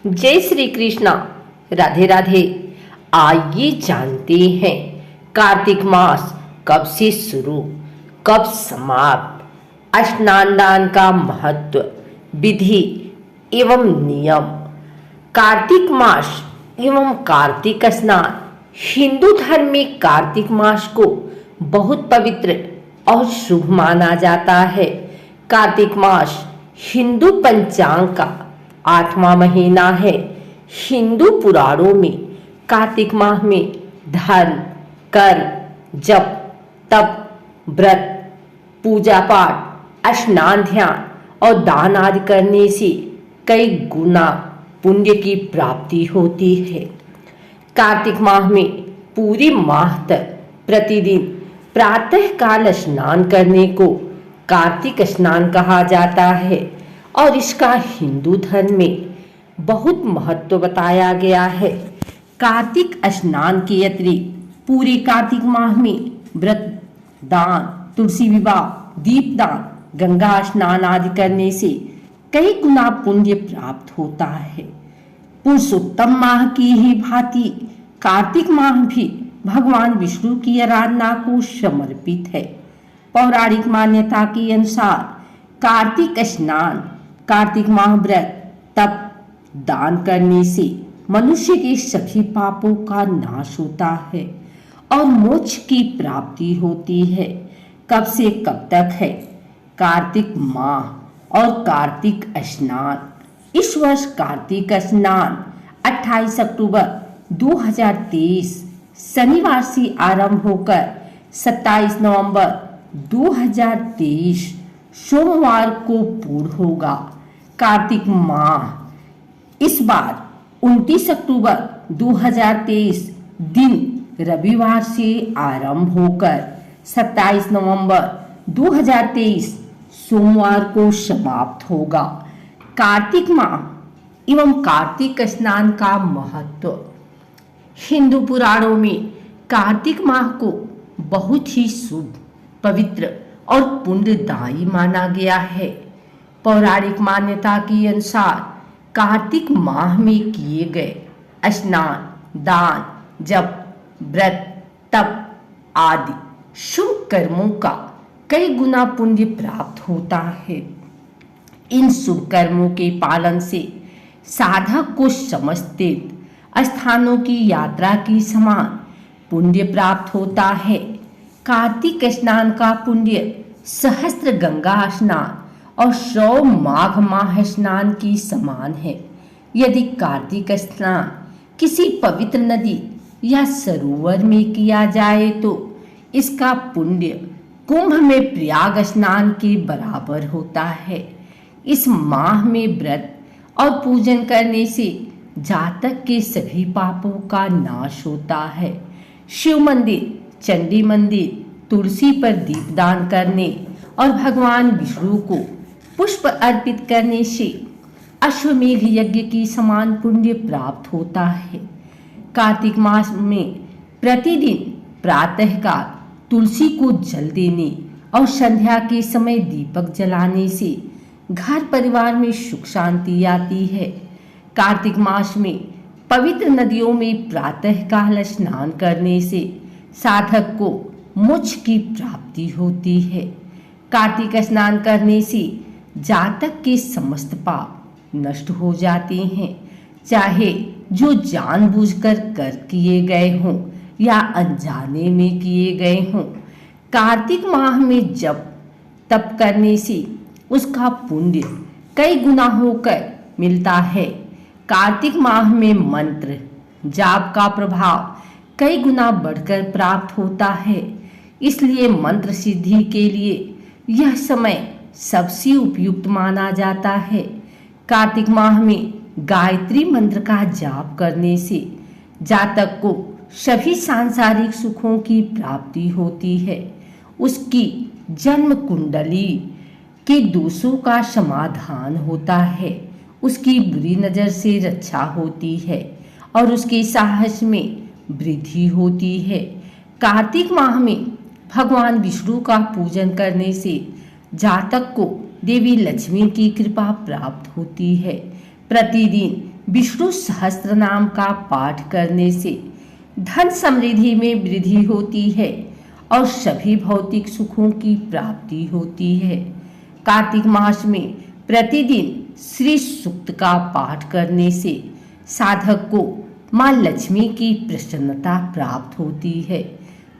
जय श्री कृष्णा। राधे राधे। आइए जानते हैं कार्तिक मास कब से शुरू, कब समाप्त, स्नान दान का महत्व, विधि एवं नियम। कार्तिक मास एवं कार्तिक स्नान। हिंदू धर्म में कार्तिक मास को बहुत पवित्र और शुभ माना जाता है। कार्तिक मास हिंदू पंचांग का 8वां महीना है। हिंदू पुराणों में कार्तिक माह में धर्म, कर्म, जप, तप, व्रत, पूजा पाठ, स्नान, ध्यान और दान आदि करने से कई गुना पुण्य की प्राप्ति होती है। कार्तिक माह में पूरे माह तक प्रतिदिन प्रातः काल स्नान करने को कार्तिक स्नान कहा जाता है और इसका हिंदू धर्म में बहुत महत्व बताया गया है। कार्तिक स्नान के अतिरिक्त पूरे कार्तिक माह में व्रत, दान, तुलसी विवाह, दीपदान, गंगा स्नान आदि करने से कई गुना पुण्य प्राप्त होता है। पुरुषोत्तम माह की ही भांति कार्तिक माह भी भगवान विष्णु की आराधना को समर्पित है। पौराणिक मान्यता के अनुसार कार्तिक स्नान, कार्तिक माह व्रत, तप, दान करने से मनुष्य के सभी पापों का नाश होता है और मोक्ष की प्राप्ति होती है। कब से कब तक है कार्तिक माह और कार्तिक स्नान? इस वर्ष कार्तिक स्नान 28 अक्टूबर 2023 शनिवार से आरंभ होकर 27 नवंबर 2023 सोमवार को पूर्ण होगा। कार्तिक माह इस बार 29 अक्टूबर 2023 दिन रविवार से आरंभ होकर 27 नवंबर 2023 सोमवार को समाप्त होगा। कार्तिक माह एवं कार्तिक स्नान का महत्व। हिंदू पुराणों में कार्तिक माह को बहुत ही शुभ, पवित्र और पुण्यदायी माना गया है। पौराणिक मान्यता के अनुसार कार्तिक माह में किए गए स्नान, दान, जप, व्रत, तप आदि शुभ कर्मों का कई गुना पुण्य प्राप्त होता है। इन शुभ कर्मों के पालन से साधक को समस्त तीर्थ स्थानों की यात्रा की समान पुण्य प्राप्त होता है। कार्तिक स्नान का पुण्य सहस्त्र गंगा स्नान और 100 माघ माह स्नान की समान है। यदि कार्तिक स्नान किसी पवित्र नदी या सरोवर में किया जाए तो इसका पुण्य कुंभ में प्रयाग स्नान के बराबर होता है। इस माह में व्रत और पूजन करने से जातक के सभी पापों का नाश होता है। शिव मंदिर, चंडी मंदिर, तुलसी पर दीपदान करने और भगवान विष्णु को पुष्प अर्पित करने से अश्वमेघ यज्ञ की समान पुण्य प्राप्त होता है। कार्तिक मास में प्रतिदिन प्रातःकाल तुलसी को जल देने और संध्या के समय दीपक जलाने से घर परिवार में सुख शांति आती है। कार्तिक मास में पवित्र नदियों में प्रातःकाल स्नान करने से साधक को मोक्ष की प्राप्ति होती है। कार्तिक स्नान करने से जातक के समस्त पाप नष्ट हो जाते हैं, चाहे जो जानबूझकर कर किए गए हों या अनजाने में किए गए हों। कार्तिक माह में जप तप करने से उसका पुण्य कई गुना होकर मिलता है। कार्तिक माह में मंत्र जाप का प्रभाव कई गुना बढ़कर प्राप्त होता है। इसलिए मंत्र सिद्धि के लिए यह समय सबसे उपयुक्त माना जाता है। कार्तिक माह में गायत्री मंत्र का जाप करने से जातक को सभी सांसारिक सुखों की प्राप्ति होती है। उसकी जन्म कुंडली के दोषों का समाधान होता है, उसकी बुरी नजर से रक्षा होती है और उसके साहस में वृद्धि होती है। कार्तिक माह में भगवान विष्णु का पूजन करने से जातक को देवी लक्ष्मी की कृपा प्राप्त होती है। प्रतिदिन विष्णु सहस्त्र नाम का पाठ करने से धन समृद्धि में वृद्धि होती है और सभी भौतिक सुखों की प्राप्ति होती है। कार्तिक मास में प्रतिदिन श्री सूक्त का पाठ करने से साधक को मां लक्ष्मी की प्रसन्नता प्राप्त होती है।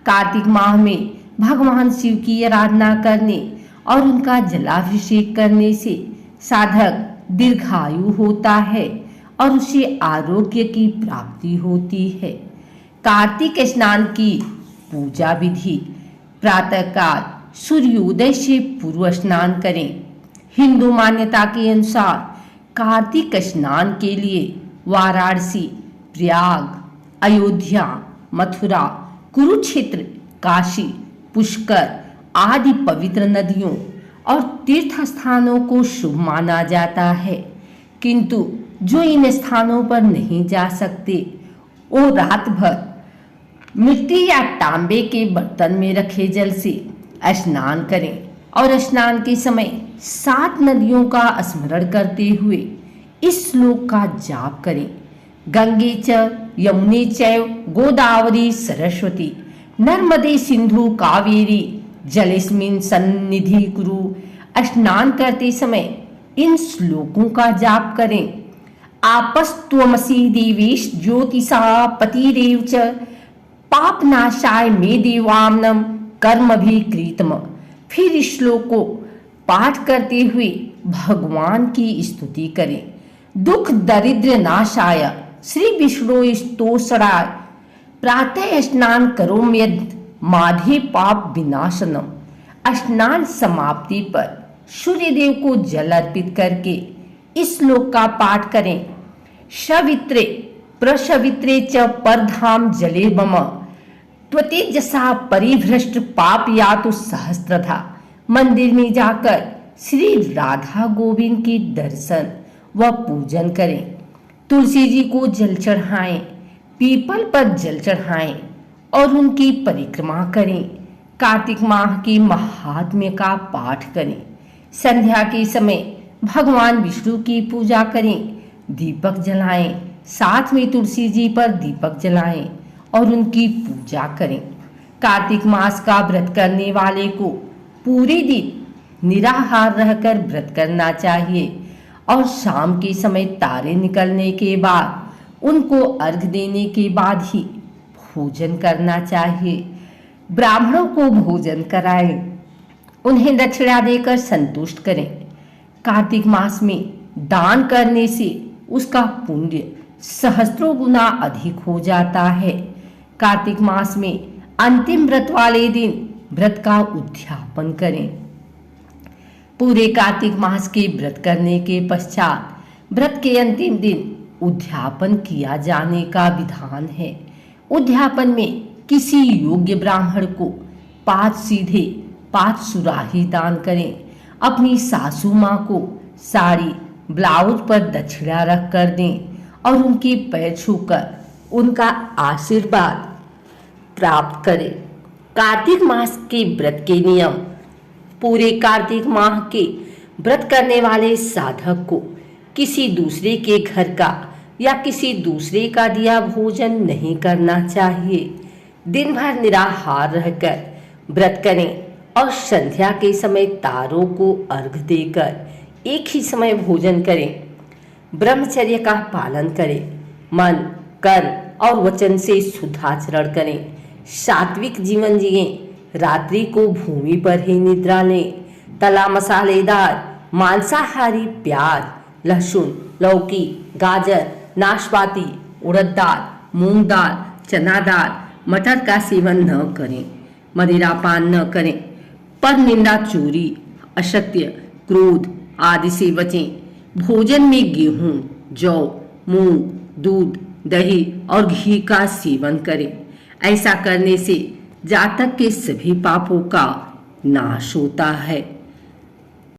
कार्तिक माह में भगवान शिव की आराधना करने और उनका जलाभिषेक करने से साधक दीर्घायु होता है और उसे आरोग्य की प्राप्ति होती है। कार्तिक स्नान की पूजा विधि: प्रातःकाल सूर्योदय से पूर्व स्नान करें। हिंदू मान्यता के अनुसार कार्तिक स्नान के लिए वाराणसी, प्रयाग, अयोध्या, मथुरा, कुरुक्षेत्र, काशी, पुष्कर आदि पवित्र नदियों और तीर्थ स्थानों को शुभ माना जाता है, किंतु जो इन स्थानों पर नहीं जा सकते वो रात भर मिट्टी या तांबे के बर्तन में रखे जल से स्नान करें और स्नान के समय 7 नदियों का स्मरण करते हुए इस श्लोक का जाप करें: गंगे च यमुने चैव गोदावरी सरस्वती नर्मदे सिंधु कावेरी जलेस्मिन् सन्निधि कुरु। स्नान करते समय इन श्लोकों का जाप करें: आपस्त्वमसि देवेश ज्योतिषा पतिरेव च पापनाशाय मे देवाम्नम कर्मभिकृतम। फिर इस श्लोक को पाठ करते हुए भगवान की स्तुति करें: दुख दरिद्र नाशाय श्री विष्णु स्तोषणाय प्रातः स्नान करोम्यद माधे पाप विनाशनम। स्नान समाप्ति पर सूर्यदेव को जल अर्पित करके इस श्लोक का पाठ करें: सवित्रे प्रसवित्रे च परधाम जले मम त्वतेजसा परिभ्रष्ट पाप यातु सहस्त्रधा। मंदिर में जाकर श्री राधा गोविंद के दर्शन व पूजन करें। तुलसी जी को जल चढ़ाएं, पीपल पर जल चढ़ाएं और उनकी परिक्रमा करें। कार्तिक माह की महात्म्य का पाठ करें। संध्या के समय भगवान विष्णु की पूजा करें, दीपक जलाएं, साथ में तुलसी जी पर दीपक जलाएं और उनकी पूजा करें। कार्तिक मास का व्रत करने वाले को पूरे दिन निराहार रहकर व्रत करना चाहिए और शाम के समय तारे निकलने के बाद उनको अर्घ देने के बाद ही भोजन करना चाहिए। ब्राह्मणों को भोजन कराएं, उन्हें दक्षिणा देकर संतुष्ट करें। कार्तिक मास में दान करने से उसका पुण्य सहस्त्रों गुना अधिक हो जाता है। कार्तिक मास में अंतिम व्रत वाले दिन व्रत का उद्यापन करें। पूरे कार्तिक मास के व्रत करने के पश्चात व्रत के अंतिम दिन उद्यापन किया जाने का विधान है। उद्यापन में किसी योग्य ब्राह्मण को 5 सीधे 5 सुराही दान करें। अपनी सासू माँ को साड़ी ब्लाउज पर दक्षिणा रख कर दें और उनके पैर छूकर उनका आशीर्वाद प्राप्त करें। कार्तिक मास के व्रत के नियम: पूरे कार्तिक माह के व्रत करने वाले साधक को किसी दूसरे के घर का या किसी दूसरे का दिया भोजन नहीं करना चाहिए। दिन भर निराहार रहकर व्रत करें और संध्या के समय तारों को अर्घ देकर एक ही समय भोजन करें। ब्रह्मचर्य का पालन करें। मन, कर्म और वचन से शुद्ध आचरण करें। सात्विक जीवन जिएं। रात्रि को भूमि पर ही निद्रा लें। तला मसालेदार मांसाहारी प्याज, लहसुन, लौकी, गाजर, नाशपाती, उड़द दाल, मूंग दाल, चना दाल, मटर का सेवन न करें। मदिरा पान न करें। पर निंदा, चोरी, असत्य, क्रोध आदि से बचें। भोजन में गेहूं, जौ, मूंग, दूध, दही और घी का सेवन करें। ऐसा करने से जातक के सभी पापों का नाश होता है।